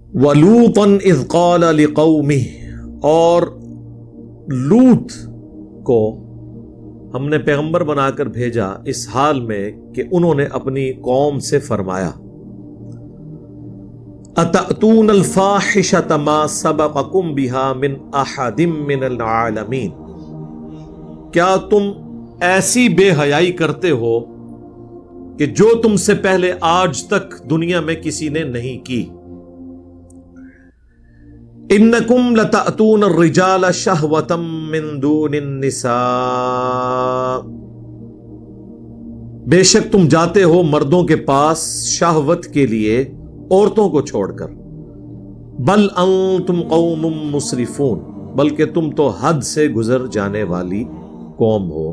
وَلُوطًا إِذْ قَالَ لِقَوْمِهِ، اور لوط کو ہم نے پیغمبر بنا کر بھیجا اس حال میں کہ انہوں نے اپنی قوم سے فرمایا أَتَأْتُونَ الْفَاحِشَةَ مَا سَبَقَكُمْ بِهَا مِنْ أَحَدٍ مِّنَ الْعَالَمِينَ، کیا تم ایسی بے حیائی کرتے ہو کہ جو تم سے پہلے آج تک دنیا میں کسی نے نہیں کی۔ انکم لتأتون الرجال شہوة من دون النساء، بے شک تم جاتے ہو مردوں کے پاس شہوت کے لیے عورتوں کو چھوڑ کر۔ بل انتم قوم مسرفون، بلکہ تم تو حد سے گزر جانے والی قوم ہو۔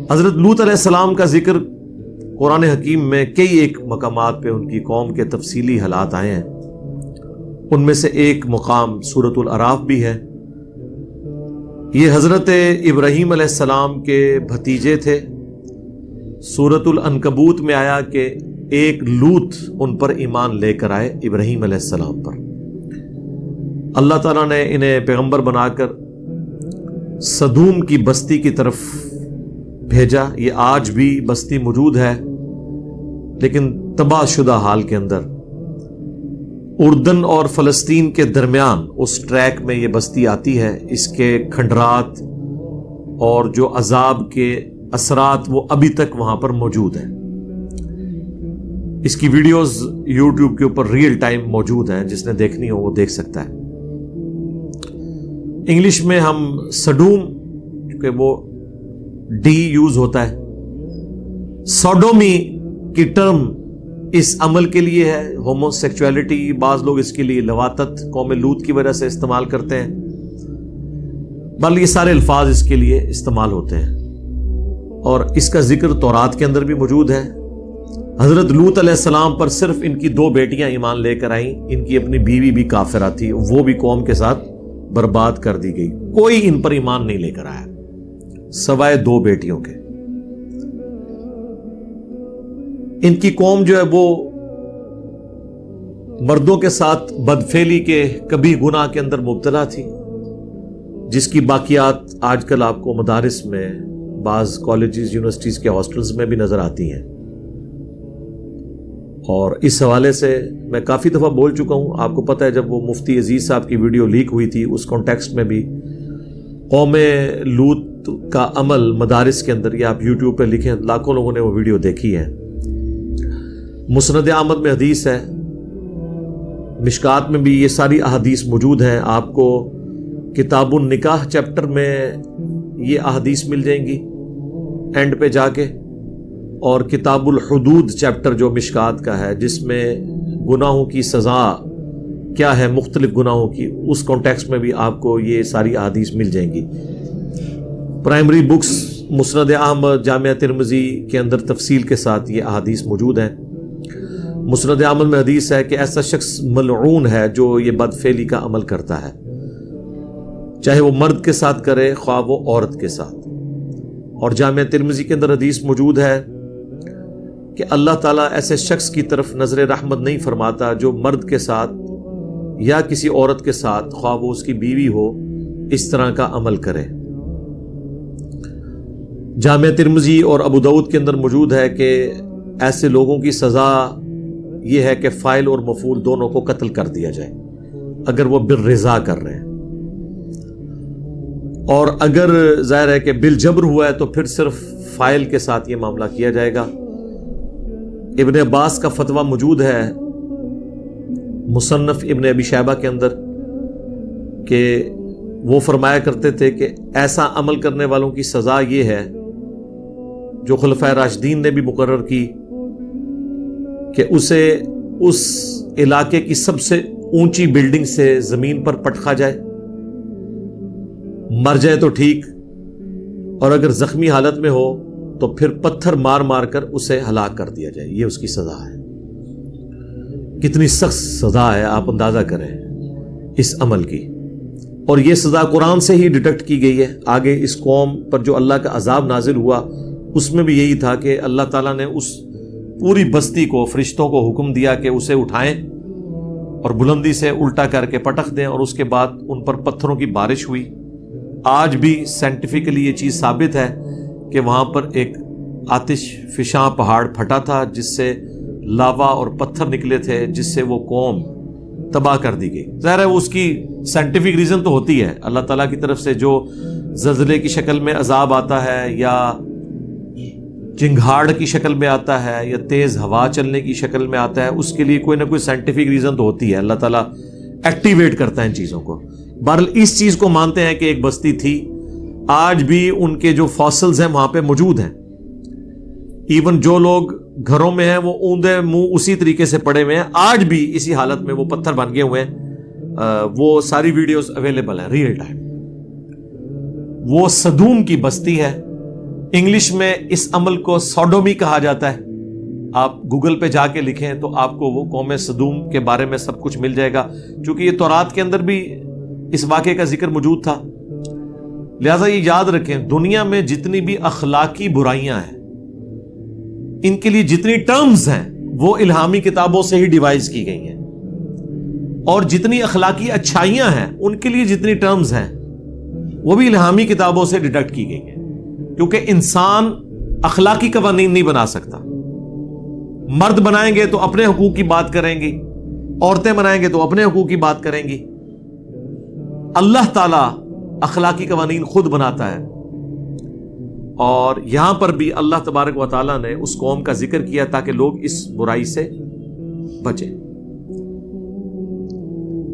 حضرت لوط علیہ السلام کا ذکر قرآن حکیم میں کئی ایک مقامات پہ ان کی قوم کے تفصیلی حالات آئے ہیں۔ ان میں سے ایک مقام سورۃ الاعراف بھی ہے۔ یہ حضرت ابراہیم علیہ السلام کے بھتیجے تھے۔ سورۃ العنکبوت میں آیا کہ ایک لوط ان پر ایمان لے کر آئے، ابراہیم علیہ السلام پر۔ اللہ تعالیٰ نے انہیں پیغمبر بنا کر سدوم کی بستی کی طرف بھیجا۔ یہ آج بھی بستی موجود ہے، لیکن تباہ شدہ حال کے اندر۔ اردن اور فلسطین کے درمیان اس ٹریک میں یہ بستی آتی ہے۔ اس کے کھنڈرات اور جو عذاب کے اثرات وہ ابھی تک وہاں پر موجود ہیں۔ اس کی ویڈیوز یوٹیوب کے اوپر ریئل ٹائم موجود ہیں، جس نے دیکھنی ہو وہ دیکھ سکتا ہے۔ انگلش میں ہم سڈوم، کیونکہ وہ ڈی یوز ہوتا ہے، سوڈومی کی ٹرم اس عمل کے لیے ہے۔ ہومو سیکچولیٹی بعض لوگ اس کے لیے لواطت قوم لوط کی وجہ سے استعمال کرتے ہیں، بل یہ سارے الفاظ اس کے لیے استعمال ہوتے ہیں، اور اس کا ذکر تورات کے اندر بھی موجود ہے۔ حضرت لوط علیہ السلام پر صرف ان کی 2 بیٹیاں ایمان لے کر آئیں، ان کی اپنی بیوی بھی کافرہ تھی، وہ بھی قوم کے ساتھ برباد کر دی گئی۔ کوئی ان پر ایمان نہیں لے کر آیا سوائے 2 بیٹیوں کے۔ ان کی قوم جو ہے وہ مردوں کے ساتھ بدفعلی کے کبھی گناہ کے اندر مبتلا تھی، جس کی باقیات آج کل آپ کو مدارس میں، بعض کالجز یونیورسٹیز کے ہاسٹلز میں بھی نظر آتی ہیں۔ اور اس حوالے سے میں کافی دفعہ بول چکا ہوں، آپ کو پتہ ہے جب وہ مفتی عزیز صاحب کی ویڈیو لیک ہوئی تھی، اس کانٹیکسٹ میں بھی قوم لوط کا عمل مدارس کے اندر، یہ آپ یوٹیوب پہ لکھیں، لاکھوں لوگوں نے وہ ویڈیو دیکھی ہے۔ مسند احمد میں حدیث ہے، مشکات میں بھی یہ ساری احادیث موجود ہیں۔ آپ کو کتاب النکاح چیپٹر میں یہ احادیث مل جائیں گی اینڈ پہ جا کے، اور کتاب الحدود چیپٹر جو مشکات کا ہے، جس میں گناہوں کی سزا کیا ہے مختلف گناہوں کی، اس کانٹیکسٹ میں بھی آپ کو یہ ساری احادیث مل جائیں گی۔ پرائمری بکس مسند احمد، جامعہ ترمذی کے اندر تفصیل کے ساتھ یہ احادیث موجود ہیں۔ مسند احمد میں حدیث ہے کہ ایسا شخص ملعون ہے جو یہ بدفعلی کا عمل کرتا ہے، چاہے وہ مرد کے ساتھ کرے خواہ وہ عورت کے ساتھ۔ اور جامعہ ترمذی کے اندر حدیث موجود ہے کہ اللہ تعالیٰ ایسے شخص کی طرف نظر رحمت نہیں فرماتا جو مرد کے ساتھ یا کسی عورت کے ساتھ، خواہ وہ اس کی بیوی ہو، اس طرح کا عمل کرے۔ جامعہ ترمذی اور ابو داؤد کے اندر موجود ہے کہ ایسے لوگوں کی سزا یہ ہے کہ فاعل اور مفعول دونوں کو قتل کر دیا جائے اگر وہ بالرضا کر رہے ہیں، اور اگر ظاہر ہے کہ بالجبر ہوا ہے تو پھر صرف فاعل کے ساتھ یہ معاملہ کیا جائے گا۔ ابن عباس کا فتویٰ موجود ہے مصنف ابن ابی شیبہ کے اندر کہ وہ فرمایا کرتے تھے کہ ایسا عمل کرنے والوں کی سزا یہ ہے جو خلفائے راشدین نے بھی مقرر کی کہ اسے اس علاقے کی سب سے اونچی بلڈنگ سے زمین پر پٹخا جائے، مر جائے تو ٹھیک، اور اگر زخمی حالت میں ہو تو پھر پتھر مار مار کر اسے ہلاک کر دیا جائے۔ یہ اس کی سزا ہے۔ کتنی سخت سزا ہے، آپ اندازہ کریں اس عمل کی۔ اور یہ سزا قرآن سے ہی ڈیٹیکٹ کی گئی ہے. آگے اس قوم پر جو اللہ کا عذاب نازل ہوا اس میں بھی یہی تھا کہ اللہ تعالیٰ نے اس پوری بستی کو، فرشتوں کو حکم دیا کہ اسے اٹھائیں اور بلندی سے الٹا کر کے پٹخ دیں، اور اس کے بعد ان پر پتھروں کی بارش ہوئی. آج بھی سائنٹیفکلی یہ چیز ثابت ہے کہ وہاں پر ایک آتش فشاں پہاڑ پھٹا تھا جس سے لاوا اور پتھر نکلے تھے، جس سے وہ قوم تباہ کر دی گئی. ظاہر ہے اس کی سائنٹیفک ریزن تو ہوتی ہے، اللہ تعالیٰ کی طرف سے جو زلزلے کی شکل میں عذاب آتا ہے یا چنگھاڑ کی شکل میں آتا ہے یا تیز ہوا چلنے کی شکل میں آتا ہے، اس کے لیے کوئی نہ کوئی سائنٹیفک ریزن تو ہوتی ہے. اللہ تعالیٰ ایکٹیویٹ کرتا ہے ان چیزوں کو. بہرحال اس چیز کو مانتے ہیں کہ ایک بستی تھی، آج بھی ان کے جو فاسلز ہیں وہاں پہ موجود ہیں. ایون جو لوگ گھروں میں ہیں وہ اوندے منہ اسی طریقے سے پڑے ہوئے ہیں، آج بھی اسی حالت میں وہ پتھر بن گئے ہوئے ہیں. وہ ساری ویڈیوز اویلیبل ہیں ریئل ٹائم. وہ صدوم کی بستی ہے. انگلش میں اس عمل کو سوڈومی کہا جاتا ہے. آپ گوگل پہ جا کے لکھیں تو آپ کو وہ قوم صدوم کے بارے میں سب کچھ مل جائے گا، کیونکہ یہ تورات کے اندر بھی اس واقعے کا ذکر موجود تھا. لہذا یہ یاد رکھیں، دنیا میں جتنی بھی اخلاقی برائیاں ہیں، ان کے لیے جتنی ٹرمز ہیں وہ الہامی کتابوں سے ہی ڈیوائز کی گئی ہیں، اور جتنی اخلاقی اچھائیاں ہیں ان کے لیے جتنی ٹرمز ہیں وہ بھی الہامی کتابوں سے ڈیڈکٹ کی گئی ہیں. کیونکہ انسان اخلاقی قوانین نہیں بنا سکتا. مرد بنائیں گے تو اپنے حقوق کی بات کریں گی، عورتیں بنائیں گے تو اپنے حقوق کی بات کریں گی. اللہ تعالیٰ اخلاقی قوانین خود بناتا ہے. اور یہاں پر بھی اللہ تبارک و تعالیٰ نے اس قوم کا ذکر کیا تاکہ لوگ اس برائی سے بچیں.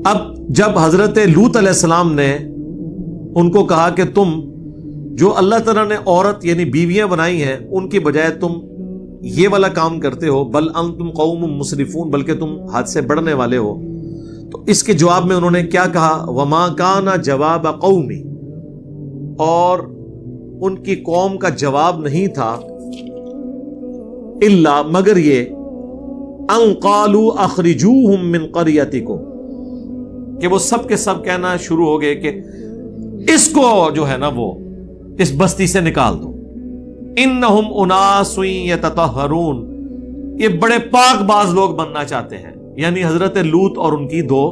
اب جب حضرت لوط علیہ السلام نے ان کو کہا کہ تم جو اللہ تعالیٰ نے عورت یعنی بیویاں بنائی ہیں ان کی بجائے تم یہ والا کام کرتے ہو، بل انتم قوم مسرفون، بلکہ تم حد سے بڑھنے والے ہو، تو اس کے جواب میں انہوں نے کیا کہا؟ وما کان جواب قومی، اور ان کی قوم کا جواب نہیں تھا الا مگر یہ ان قالوا اخرجوہم من قریتکم، کہ وہ سب کے سب کہنا شروع ہو گئے کہ اس کو جو ہے نا وہ اس بستی سے نکال دو. انہم اناس یتطہرون، یہ بڑے پاک باز لوگ بننا چاہتے ہیں، یعنی حضرت لوط اور ان کی 2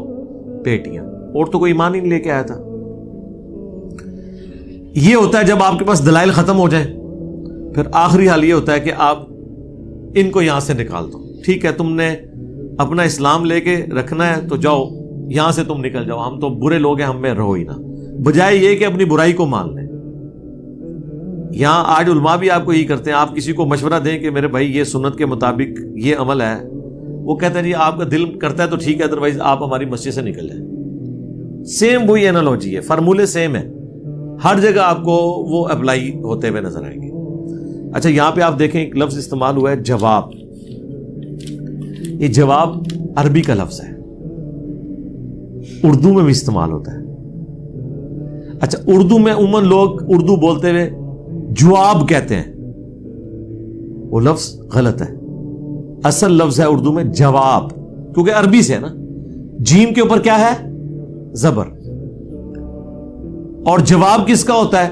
بیٹیاں. اور تو کوئی ایمان ہی نہیں لے کے آیا تھا. یہ ہوتا ہے جب آپ کے پاس دلائل ختم ہو جائیں، پھر آخری حال یہ ہوتا ہے کہ آپ ان کو یہاں سے نکال دو. ٹھیک ہے، تم نے اپنا اسلام لے کے رکھنا ہے تو جاؤ یہاں سے، تم نکل جاؤ، ہم تو برے لوگ ہیں، ہم میں رہو ہی نہ، بجائے یہ کہ اپنی برائی کو مان لیں. یہاں آج علماء بھی آپ کو یہی کرتے ہیں. آپ کسی کو مشورہ دیں کہ میرے بھائی یہ سنت کے مطابق یہ عمل ہے، وہ کہتے ہیں جی آپ کا دل کرتا ہے تو ٹھیک ہے، ادروائز آپ ہماری مسجد سے نکل جائیں. سیم وہی انالوجی ہے، فارمولے سیم ہے، ہر جگہ آپ کو وہ اپلائی ہوتے ہوئے نظر آئیں گے. اچھا، یہاں پہ آپ دیکھیں ایک لفظ استعمال ہوا ہے جواب. یہ جواب عربی کا لفظ ہے، اردو میں بھی استعمال ہوتا ہے. اچھا، اردو میں عموماً لوگ اردو بولتے ہوئے جواب کہتے ہیں، وہ لفظ غلط ہے. اصل لفظ ہے اردو میں جواب، کیونکہ عربی سے ہے نا. جیم کے اوپر کیا ہے؟ زبر. اور جواب کس کا ہوتا ہے؟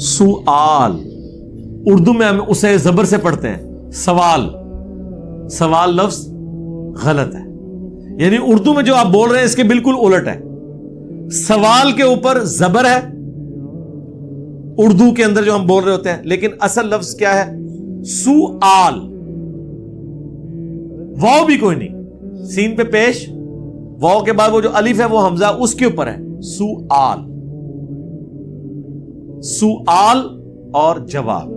سؤال. اردو میں ہم اسے زبر سے پڑھتے ہیں سوال. سوال لفظ غلط ہے، یعنی اردو میں جو آپ بول رہے ہیں اس کے بالکل الٹ ہے. سوال کے اوپر زبر ہے اردو کے اندر جو ہم بول رہے ہوتے ہیں، لیکن اصل لفظ کیا ہے؟ سؤال. واو بھی کوئی نہیں، سین پہ پیش، واو کے بعد وہ جو الف ہے وہ حمزہ اس کے اوپر ہے. سؤال، سؤال اور جواب.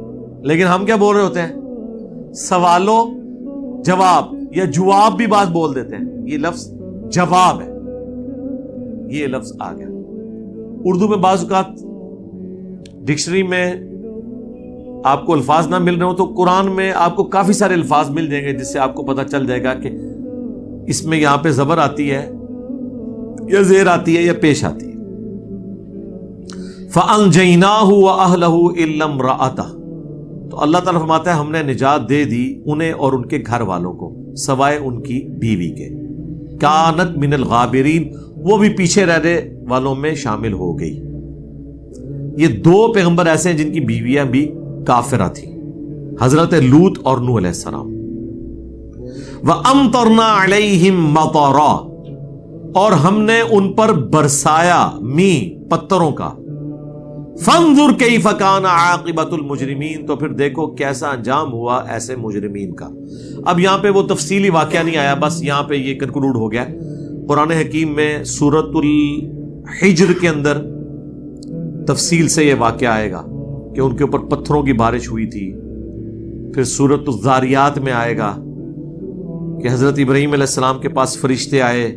لیکن ہم کیا بول رہے ہوتے ہیں؟ سوالو جواب، یا جواب بھی بات بول دیتے ہیں. یہ لفظ جواب ہے، یہ لفظ آ گیا. اردو میں بعض اوقات ڈکشنری میں آپ کو الفاظ نہ مل رہے ہو تو قرآن میں آپ کو کافی سارے الفاظ مل جائیں گے جس سے آپ کو پتہ چل جائے گا کہ اس میں یہاں پہ زبر آتی ہے یا زیر آتی ہے یا پیش آتی ہے. فَأَنْجَيْنَاهُ وَأَهْلَهُ إِلَّا امْرَأَتَهُ، تو اللہ تعالیٰ فرماتا ہے ہم نے نجات دے دی انہیں اور ان کے گھر والوں کو سوائے ان کی بیوی کے. کانت من الغابرین، وہ بھی پیچھے رہنے والوں میں شامل ہو گئی. یہ 2 پیغمبر ایسے ہیں جن کی بیویاں بھی کافرہ تھیں، حضرت لوط اور نوح علیہ السلام. وَأَمْطَرْنَا عَلَيْهِمْ مَطَرًا، اور ہم نے ان پر برسایا می پتھروں کا. فَانظُرْ كَيْفَ كَانَ عَاقِبَةُ الْمُجْرِمِينَ، تو پھر دیکھو کیسا انجام ہوا ایسے مجرمین کا. اب یہاں پہ وہ تفصیلی واقعہ نہیں آیا، بس یہاں پہ یہ کنکلوڈ ہو گیا. قرآن حکیم میں سورۃ الحجر کے اندر تفصیل سے یہ واقعہ آئے گا کہ ان کے اوپر پتھروں کی بارش ہوئی تھی. پھر سورۃ الذاریات میں آئے گا کہ حضرت ابراہیم علیہ السلام کے پاس فرشتے آئے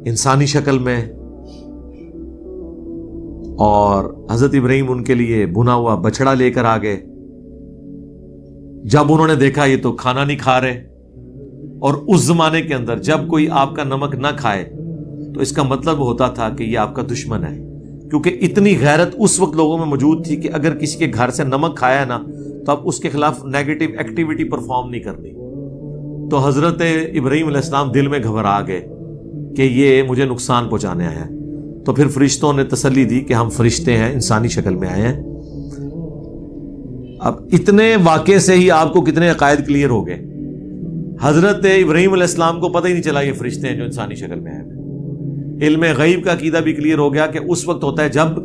انسانی شکل میں، اور حضرت ابراہیم ان کے لیے بنا ہوا بچڑا لے کر آ گئے. جب انہوں نے دیکھا یہ تو کھانا نہیں کھا رہے، اور اس زمانے کے اندر جب کوئی آپ کا نمک نہ کھائے تو اس کا مطلب ہوتا تھا کہ یہ آپ کا دشمن ہے، کیونکہ اتنی غیرت اس وقت لوگوں میں موجود تھی کہ اگر کسی کے گھر سے نمک کھایا نا تو اب اس کے خلاف نیگیٹو ایکٹیویٹی پرفارم نہیں کرنی. تو حضرت ابراہیم علیہ السلام دل میں گھبرا گئے کہ یہ مجھے نقصان پہنچانے آیا ہے. تو پھر فرشتوں نے تسلی دی کہ ہم فرشتے ہیں، انسانی شکل میں آئے ہیں. اب اتنے واقعے سے ہی آپ کو کتنے عقائد کلیئر ہو گئے. حضرت ابراہیم علیہ السلام کو پتہ ہی نہیں چلا یہ فرشتے ہیں جو انسانی شکل میں آئے. علم غیب کا عقیدہ بھی کلیئر ہو گیا کہ اس وقت ہوتا ہے جب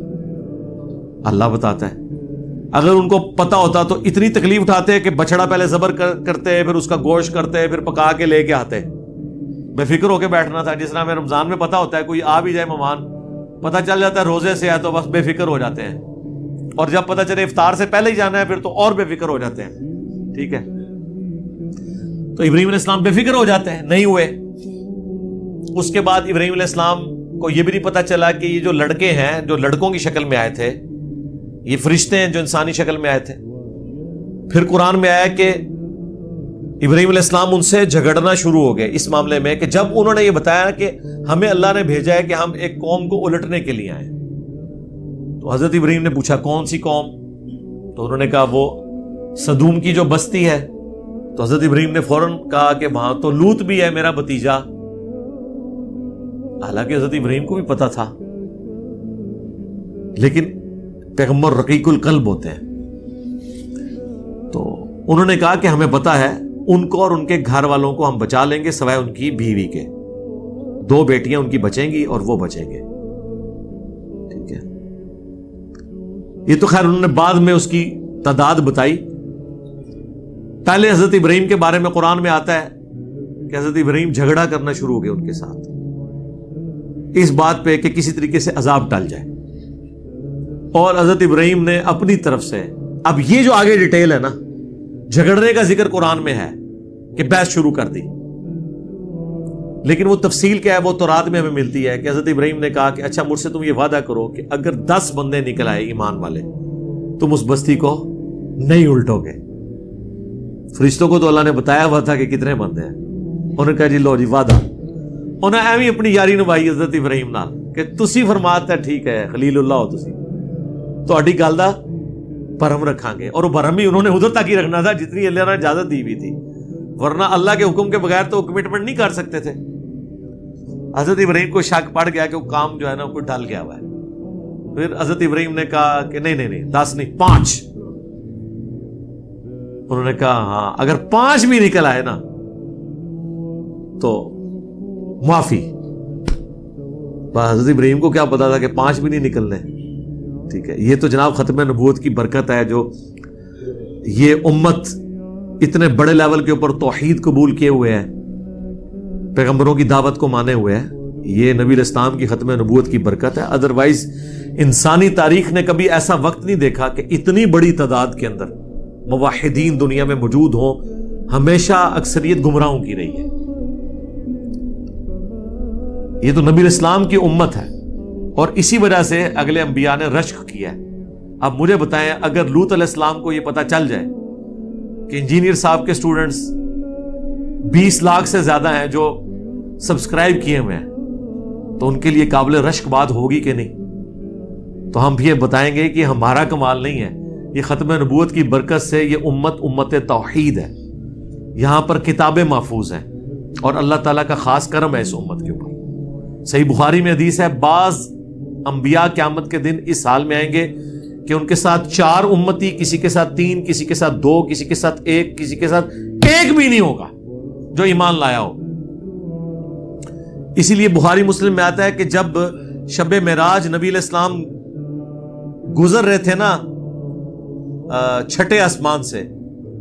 اللہ بتاتا ہے. اگر ان کو پتا ہوتا تو اتنی تکلیف اٹھاتے کہ بچڑا پہلے ذبح کرتے، پھر اس کا گوشت کرتے، پھر پکا کے لے کے آتے. بے فکر ہو کے بیٹھنا تھا. جس طرح ہمیں رمضان میں پتا ہوتا ہے کوئی آ بھی جائے مہمان، پتہ چل جاتا ہے روزے سے ہے تو بس بے فکر ہو جاتے ہیں، اور جب پتہ چلے افطار سے پہلے ہی جانا ہے پھر تو اور بے فکر ہو جاتے ہیں. ٹھیک ہے، تو ابراہیم علیہ السلام بے فکر ہو جاتے ہیں، نہیں ہوئے. اس کے بعد ابراہیم علیہ السلام کو یہ بھی نہیں پتا چلا کہ یہ جو لڑکے ہیں جو لڑکوں کی شکل میں آئے تھے یہ فرشتے ہیں جو انسانی شکل میں آئے تھے. پھر قرآن میں آیا کہ ابراہیم علیہ السلام ان سے جھگڑنا شروع ہو گئے اس معاملے میں کہ جب انہوں نے یہ بتایا کہ ہمیں اللہ نے بھیجا ہے کہ ہم ایک قوم کو الٹنے کے لیے آئے. تو حضرت ابراہیم نے پوچھا کون سی قوم؟ تو انہوں نے کہا وہ سدوم کی جو بستی ہے. تو حضرت ابراہیم نے فوراً کہا کہ وہاں تو لوط بھی ہے میرا بھتیجا. حالانکہ حضرت ابراہیم کو بھی پتا تھا، لیکن پیغمبر رقیق القلب ہوتے ہیں. تو انہوں نے کہا کہ ہمیں پتا ہے ان کو اور ان کے گھر والوں کو ہم بچا لیں گے سوائے ان کی بیوی کے. 2 بیٹیاں ان کی بچیں گی اور وہ بچیں گے. ٹھیک ہے، یہ تو خیر انہوں نے بعد میں اس کی تعداد بتائی. پہلے حضرت ابراہیم کے بارے میں قرآن میں آتا ہے کہ حضرت ابراہیم جھگڑا کرنا شروع ہو گئے ان کے ساتھ اس بات پہ کہ کسی طریقے سے عذاب ٹل جائے. اور حضرت ابراہیم نے اپنی طرف سے، اب یہ جو آگے ڈیٹیل ہے نا، جھگڑنے کا ذکر قرآن میں ہے کہ بحث شروع کر دی، لیکن وہ تفصیل کیا ہے وہ تورات میں ہمیں ملتی ہے کہ حضرت ابراہیم نے کہا کہ اچھا مجھ سے تم یہ وعدہ کرو کہ اگر 10 بندے نکل آئے ایمان والے تم اس بستی کو نہیں الٹو گے. فرشتوں کو تو اللہ نے بتایا ہوا تھا کہ کتنے بندے ہیں. انہوں نے کہا جی لو جی وعدہ. انہیں ایویں اپنی یاری نبھائی حضرت ابراہیم نال کہ تسی فرماتے ہیں ٹھیک ہے خلیل اللہ ہو تسی تہاڈی گل دا بھرم رکھاں گے. اور وہ بھرم ہی انہوں نے ادھر تک ہی رکھنا تھا جتنی اللہ نے اجازت دی ہوئی تھی، ورنہ اللہ کے حکم کے بغیر تو کمٹمنٹ نہیں کر سکتے تھے. حضرت ابراہیم کو شک پڑ گیا کہ وہ کام جو ہے نا کوئی ڈل گیا ہوا ہے. پھر حضرت ابراہیم نے کہا کہ نہیں 10 نہیں 5. انہوں نے کہا ہاں اگر 5 بھی نکل آئے نا تو معافی. حضرت ابراہیم کو کیا پتا تھا کہ 5 بھی نہیں نکلنے. ٹھیک ہے، یہ تو جناب ختم نبوت کی برکت ہے جو یہ امت اتنے بڑے لیول کے اوپر توحید قبول کیے ہوئے ہیں، پیغمبروں کی دعوت کو مانے ہوئے ہیں. یہ نبی علیہ السلام کی ختم نبوت کی برکت ہے. ادروائز انسانی تاریخ نے کبھی ایسا وقت نہیں دیکھا کہ اتنی بڑی تعداد کے اندر موحدین دنیا میں موجود ہوں. ہمیشہ اکثریت گمراہوں کی رہی ہے. یہ تو نبی الاسلام کی امت ہے اور اسی وجہ سے اگلے انبیاء نے رشک کیا ہے. اب مجھے بتائیں اگر لوط علیہ السلام کو یہ پتا چل جائے کہ انجینئر صاحب کے سٹوڈنٹس 20 لاکھ سے زیادہ ہیں جو سبسکرائب کیے ہوئے ہیں تو ان کے لیے قابل رشک بات ہوگی کہ نہیں؟ تو ہم بھی یہ بتائیں گے کہ ہمارا کمال نہیں ہے، یہ ختم نبوت کی برکت سے یہ امت توحید ہے. یہاں پر کتابیں محفوظ ہیں اور اللہ تعالیٰ کا خاص کرم ہے اس امت کے اوپر. صحیح بخاری میں حدیث ہے بعض انبیاء قیامت کے دن اس حال میں آئیں گے کہ ان کے ساتھ 4 امتی، کسی کے ساتھ 3، کسی کے ساتھ 2، کسی کے ساتھ 1، کسی کے ساتھ 1 بھی نہیں ہوگا جو ایمان لایا ہو۔ اسی لیے بخاری مسلم میں آتا ہے کہ جب شب معراج نبی علیہ السلام گزر رہے تھے نا چھٹے آسمان سے،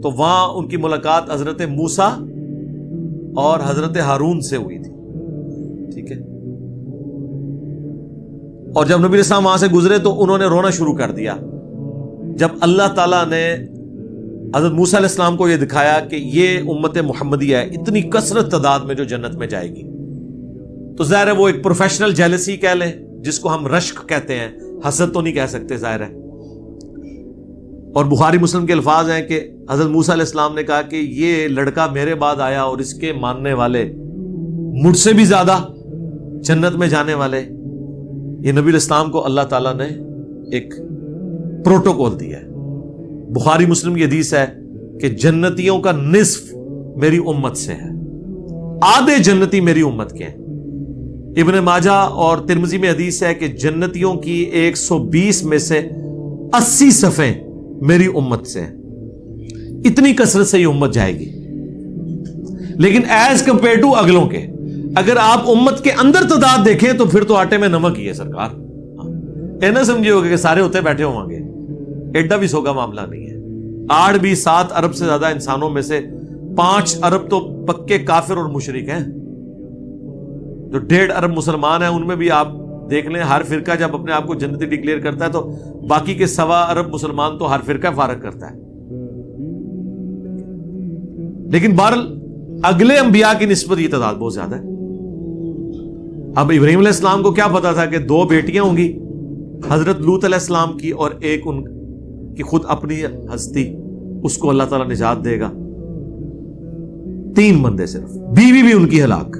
تو وہاں ان کی ملاقات حضرت موسیٰ اور حضرت ہارون سے ہوئی تھی، ٹھیک ہے۔ اور جب نبی علیہ السلام وہاں سے گزرے تو انہوں نے رونا شروع کر دیا جب اللہ تعالیٰ نے حضرت موسیٰ علیہ السلام کو یہ دکھایا کہ یہ امت محمدیہ ہے اتنی کثرت تعداد میں جو جنت میں جائے گی۔ تو ظاہر ہے وہ ایک پروفیشنل جیلسی کہہ لیں جس کو ہم رشک کہتے ہیں، حسد تو نہیں کہہ سکتے ظاہر ہے۔ اور بخاری مسلم کے الفاظ ہیں کہ حضرت موسیٰ علیہ السلام نے کہا کہ یہ لڑکا میرے بعد آیا اور اس کے ماننے والے مجھ سے بھی زیادہ جنت میں جانے والے۔ یہ نبی علیہ السلام کو اللہ تعالیٰ نے ایک پروٹوکول دیا ہے۔ بخاری مسلم کی حدیث ہے کہ جنتیوں کا نصف میری امت سے ہے، آدھے جنتی میری امت کے ہیں۔ ابن ماجہ اور ترمذی میں حدیث ہے کہ جنتیوں کی 120 میں سے 80 صفیں میری امت سے ہیں۔ اتنی کثرت سے یہ امت جائے گی، لیکن ایز کمپیئر ٹو اگلوں کے اگر آپ امت کے اندر تعداد دیکھیں تو پھر تو آٹے میں نمک ہی ہے سرکار۔ اے نہ سمجھے ہوگا کہ سارے ہوتے بیٹھے ہوں گے، ایڈا بھی سوگا معاملہ نہیں ہے۔ 7 ارب سے زیادہ انسانوں میں سے 5 ارب تو پکے کافر اور مشرک ہیں۔ جو 1.5 ارب مسلمان ہیں ان میں بھی آپ دیکھ لیں، ہر فرقہ جب اپنے آپ کو جنتی ڈکلیئر کرتا ہے تو باقی کے 1.25 ارب مسلمان تو ہر فرقہ فارغ کرتا ہے۔ لیکن بہرحال اگلے انبیاء کی نسبت یہ تعداد بہت زیادہ ہے۔ اب ابراہیم علیہ السلام کو کیا پتا تھا کہ 2 بیٹیاں ہوں گی، حضرت لوط علیہ السلام کی اور ایک ان کی خود اپنی ہستی، اس کو اللہ تعالیٰ نجات دے گا۔ 3 بندے صرف، بیوی بھی ان کی ہلاک۔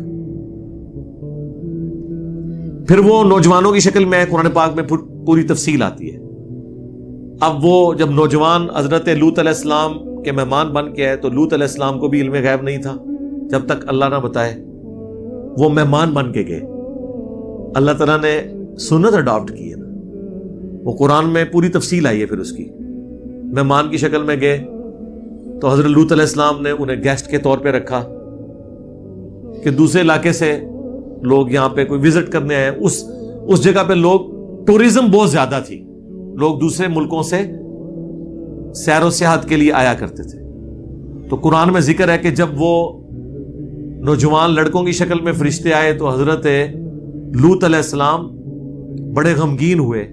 پھر وہ نوجوانوں کی شکل میں قرآن پاک میں پوری تفصیل آتی ہے۔ اب وہ جب نوجوان حضرت لوط علیہ السلام کے مہمان بن کے آئے تو لوط علیہ السلام کو بھی علم غیب نہیں تھا جب تک اللہ نہ بتائے، وہ مہمان بن کے گئے۔ اللہ تعالیٰ نے سنت اڈاپٹ کی ہے نا، وہ قرآن میں پوری تفصیل آئی ہے۔ پھر اس کی مہمان کی شکل میں گئے تو حضرت لوط علیہ السلام نے انہیں گیسٹ کے طور پہ رکھا کہ دوسرے علاقے سے لوگ یہاں پہ کوئی وزٹ کرنے آئے۔ اس جگہ پہ لوگ ٹورزم بہت زیادہ تھی، لوگ دوسرے ملکوں سے سیر و سیاحت کے لیے آیا کرتے تھے۔ تو قرآن میں ذکر ہے کہ جب وہ نوجوان لڑکوں کی شکل میں فرشتے آئے تو حضرت لوط علیہ السلام بڑے غمگین ہوئے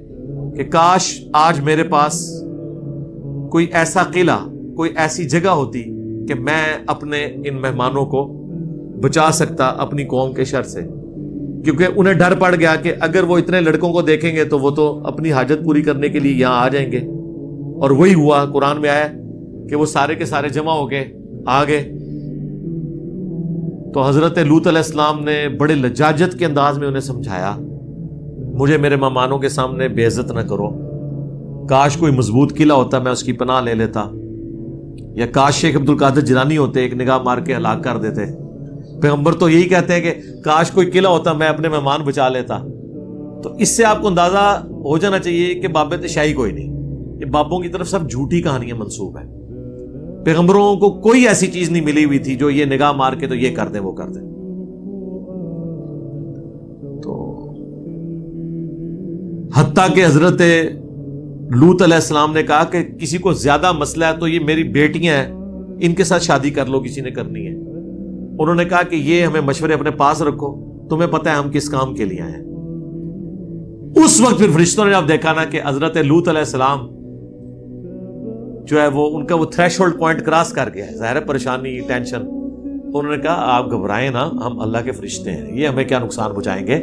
کہ کاش آج میرے پاس کوئی ایسا قلعہ، کوئی ایسی جگہ ہوتی کہ میں اپنے ان مہمانوں کو بچا سکتا اپنی قوم کے شر سے، کیونکہ انہیں ڈر پڑ گیا کہ اگر وہ اتنے لڑکوں کو دیکھیں گے تو وہ تو اپنی حاجت پوری کرنے کے لیے یہاں آ جائیں گے۔ اور وہی ہوا، قرآن میں آیا کہ وہ سارے کے سارے جمع ہو گئے، آ گئے۔ تو حضرت لوط علیہ السلام نے بڑے لجاجت کے انداز میں انہیں سمجھایا، مجھے میرے مہمانوں کے سامنے بے عزت نہ کرو، کاش کوئی مضبوط قلعہ ہوتا میں اس کی پناہ لے لیتا، یا کاش شیخ عبد القادر جیلانی ہوتے ایک نگاہ مار کے ہلاک کر دیتے۔ پیغمبر تو یہی کہتے ہیں کہ کاش کوئی قلعہ ہوتا میں اپنے مہمان بچا لیتا۔ تو اس سے آپ کو اندازہ ہو جانا چاہیے کہ بابت شاہی کوئی نہیں، یہ بابوں کی طرف سب جھوٹی کہانیاں منسوب ہیں۔ پیغمبروں کو کوئی ایسی چیز نہیں ملی ہوئی تھی جو یہ نگاہ مار کے تو یہ کر دیں وہ کر دیں۔ تو حتیٰ کہ حضرت لوط علیہ السلام نے کہا کہ کسی کو زیادہ مسئلہ ہے تو یہ میری بیٹیاں ہیں، ان کے ساتھ شادی کر لو کسی نے کرنی ہے۔ انہوں نے کہا کہ یہ ہمیں مشورے اپنے پاس رکھو، تمہیں پتہ ہے ہم کس کام کے لیے آئے ہیں۔ اس وقت پھر فرشتوں نے اب دیکھا نا کہ حضرت لوط علیہ السلام جو ہے وہ ان کا وہ تھریش ہولڈ پوائنٹ کراس کر گیا ہے، ظاہر ہے پریشانی، ٹینشن۔ انہوں نے کہا آپ گھبرائیں نا، ہم اللہ کے فرشتے ہیں، یہ ہمیں کیا نقصان پہنچائیں گے،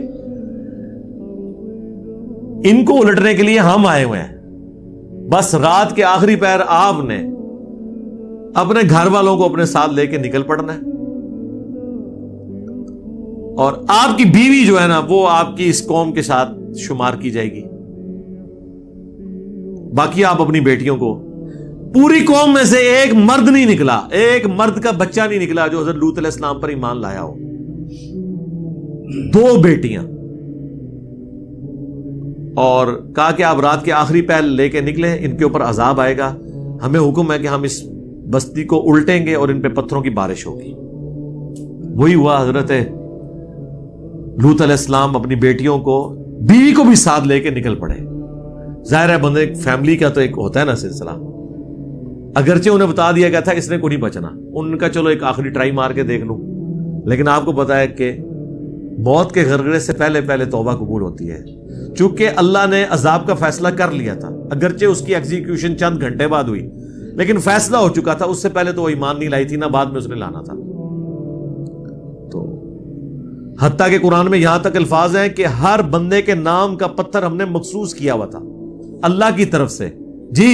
ان کو الٹنے کے لیے ہم آئے ہوئے ہیں۔ بس رات کے آخری پہر آپ نے اپنے گھر والوں کو اپنے ساتھ لے کے نکل پڑنا ہے، اور آپ کی بیوی جو ہے نا وہ آپ کی اس قوم کے ساتھ شمار کی جائے گی، باقی آپ اپنی بیٹیوں کو۔ پوری قوم میں سے ایک مرد نہیں نکلا، ایک مرد کا بچہ نہیں نکلا جو حضرت لوط علیہ السلام پر ایمان لایا ہو۔ 2 بیٹیاں اور کہا کہ آپ رات کے آخری پہر لے کے نکلیں، ان کے اوپر عذاب آئے گا، ہمیں حکم ہے کہ ہم اس بستی کو الٹیں گے اور ان پہ پتھروں کی بارش ہوگی۔ وہی ہوا، حضرت لوط علیہ السلام اپنی بیٹیوں کو، بیوی کو بھی ساتھ لے کے نکل پڑے۔ ظاہر ہے بندے فیملی کا تو ایک ہوتا ہے نا سلسلہ، اگرچہ انہیں بتا دیا گیا تھا اس نے کو نہیں بچنا، ان کا چلو ایک آخری ٹرائی مار کے دیکھ لوں، لیکن آپ کو پتا ہے کہ موت کے غرغرے سے پہلے پہلے توبہ قبول ہوتی ہے۔ چونکہ اللہ نے عذاب کا فیصلہ کر لیا تھا، اگرچہ اس کی ایگزیکیوشن چند گھنٹے بعد ہوئی، لیکن فیصلہ ہو چکا تھا، اس سے پہلے تو وہ ایمان نہیں لائی تھی، نہ بعد میں اس نے لانا تھا۔ تو حتیٰ کہ قرآن میں یہاں تک الفاظ ہیں کہ ہر بندے کے نام کا پتھر ہم نے مخصوص کیا ہوا تھا اللہ کی طرف سے، جی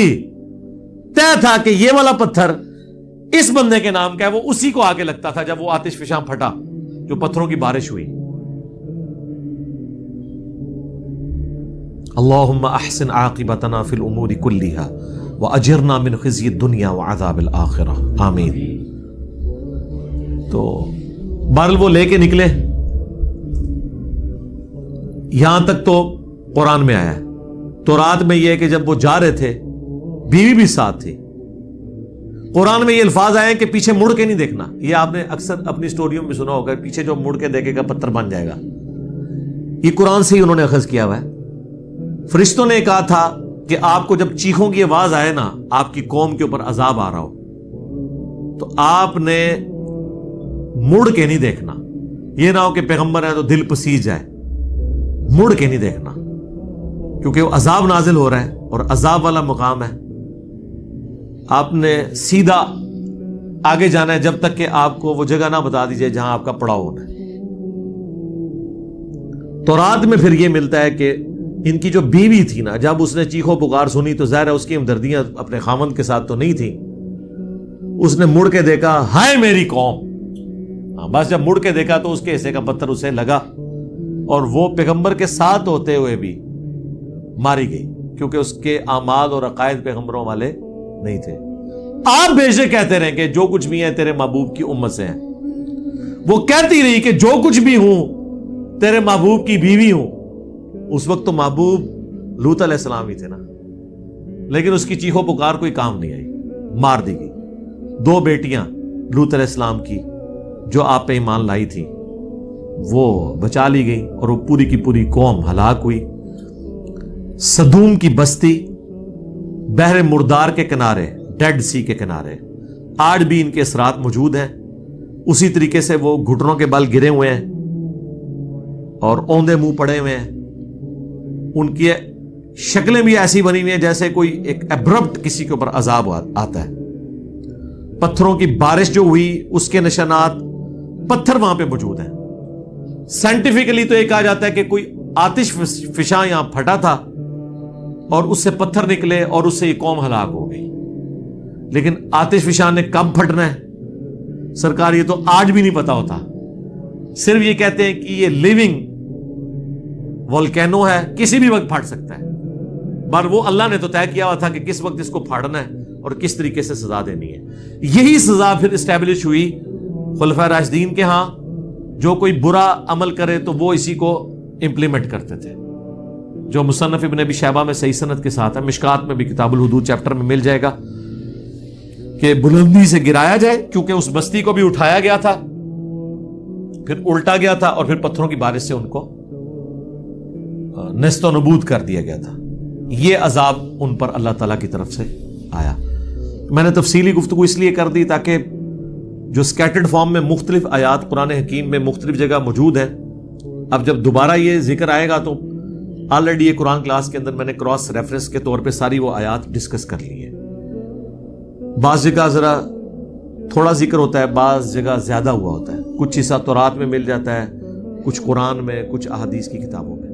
طے تھا کہ یہ والا پتھر اس بندے کے نام کا ہے، وہ اسی کو آگے لگتا تھا جب وہ آتش فشاں پھٹا، جو پتھروں کی بارش ہوئی۔ اللہم احسن عاقبتنا فی الامور کلھا واجرنا من خزی الدنیا وعذاب الآخرہ، آمین۔ تو بہرحال وہ لے کے نکلے، یہاں تک تو قرآن میں آیا ہے۔ تو رات میں یہ کہ جب وہ جا رہے تھے، بیوی بھی ساتھ تھی، قرآن میں یہ الفاظ آئے ہیں کہ پیچھے مڑ کے نہیں دیکھنا۔ یہ آپ نے اکثر اپنی سٹوریوں میں سنا ہوگا، پیچھے جو مڑ کے دیکھے گا پتھر بن جائے گا، یہ قرآن سے ہی انہوں نے اخذ کیا ہوا ہے۔ فرشتوں نے کہا تھا کہ آپ کو جب چیخوں کی آواز آئے نا، آپ کی قوم کے اوپر عذاب آ رہا ہو، تو آپ نے مڑ کے نہیں دیکھنا، یہ نہ ہو کہ پیغمبر ہے تو دل پسیج جائے، مڑ کے نہیں دیکھنا، کیونکہ وہ عذاب نازل ہو رہا ہے اور عذاب والا مقام ہے۔ آپ نے سیدھا آگے جانا ہے جب تک کہ آپ کو وہ جگہ نہ بتا دیجئے جہاں آپ کا پڑاؤ ہونا ہے۔ تو رات میں پھر یہ ملتا ہے کہ ان کی جو بیوی تھی نا، جب اس نے چیخو پکار سنی تو ظاہر ہے اس کی ہمدردیاں اپنے خاوند کے ساتھ تو نہیں تھی، اس نے مڑ کے دیکھا، ہائے میری قوم۔ بس جب مڑ کے دیکھا تو اس کے حصے کا پتھر اسے لگا، اور وہ پیغمبر کے ساتھ ہوتے ہوئے بھی ماری گئی، کیونکہ اس کے اعمال اور عقائد پیغمبروں والے نہیں تھے۔ آپ بے شک کہتے رہیں کہ جو کچھ بھی ہیں تیرے محبوب کی امت سے ہیں، وہ کہتی رہی کہ جو کچھ بھی ہوں تیرے محبوب کی بیوی ہوں۔ اس وقت تو محبوب لوط علیہ السلام ہی تھے نا، لیکن اس کی چیخو پکار کوئی کام نہیں آئی، مار دی گئی۔ 2 بیٹیاں لوط علیہ السلام کی جو آپ پہ ایمان لائی تھی وہ بچا لی گئی، اور وہ پوری کی پوری قوم ہلاک ہوئی۔ سدوم کی بستی بحر مردار کے کنارے، ڈیڈ سی کے کنارے، آج بھی ان کے اثرات موجود ہیں۔ اسی طریقے سے وہ گھٹنوں کے بل گرے ہوئے ہیں اور اوندے منہ پڑے ہوئے ہیں، ان کی شکلیں بھی ایسی بنی ہوئی ہیں جیسے کوئی ایک ایبرپٹ کسی کے اوپر عذاب آتا ہے۔ پتھروں کی بارش جو ہوئی اس کے نشانات پتھر وہاں پہ موجود ہیں۔ سائنٹیفکلی تو یہ کہا جاتا ہے کہ کوئی آتش فشاں یہاں پھٹا تھا اور اس سے پتھر نکلے اور اس سے یہ قوم ہلاک ہو گئی، لیکن آتش فشاں نے کب پھٹنا ہے سرکار یہ تو آج بھی نہیں پتا ہوتا، صرف یہ کہتے ہیں کہ یہ لیونگ والکینو ہے، کسی بھی وقت پھٹ سکتا ہے، پر وہ اللہ نے تو طے کیا ہوا تھا کہ کس وقت اس کو پھاڑنا ہے اور کس طریقے سے سزا دینی ہے۔ یہی سزا پھر اسٹیبلش ہوئی خلفائے راشدین کے ہاں، جو کوئی برا عمل کرے تو وہ اسی کو امپلیمنٹ کرتے تھے، جو مصنف ابن ابی شیبہ میں صحیح سند کے ساتھ ہے، مشکات میں بھی کتاب الحدود چیپٹر میں مل جائے گا، کہ بلندی سے گرایا جائے، کیونکہ اس بستی کو بھی اٹھایا گیا تھا، پھر الٹا گیا تھا، اور پھر پتھروں کی بارش سے ان کو نیست و نبود کر دیا گیا تھا۔ یہ عذاب ان پر اللہ تعالیٰ کی طرف سے آیا۔ میں نے تفصیلی گفتگو اس لیے کر دی تاکہ جو سکیٹرڈ فارم میں مختلف آیات قرآن حکیم میں مختلف جگہ موجود ہیں، اب جب دوبارہ یہ ذکر آئے گا تو آلریڈی یہ قرآن کلاس کے اندر میں نے کراس ریفرنس کے طور پہ ساری وہ آیات ڈسکس کر لی ہے۔ بعض جگہ ذرا تھوڑا ذکر ہوتا ہے، بعض جگہ زیادہ ہوا ہوتا ہے، کچھ حصہ تورات میں مل جاتا ہے، کچھ قرآن میں، کچھ احادیث کی کتابوں میں۔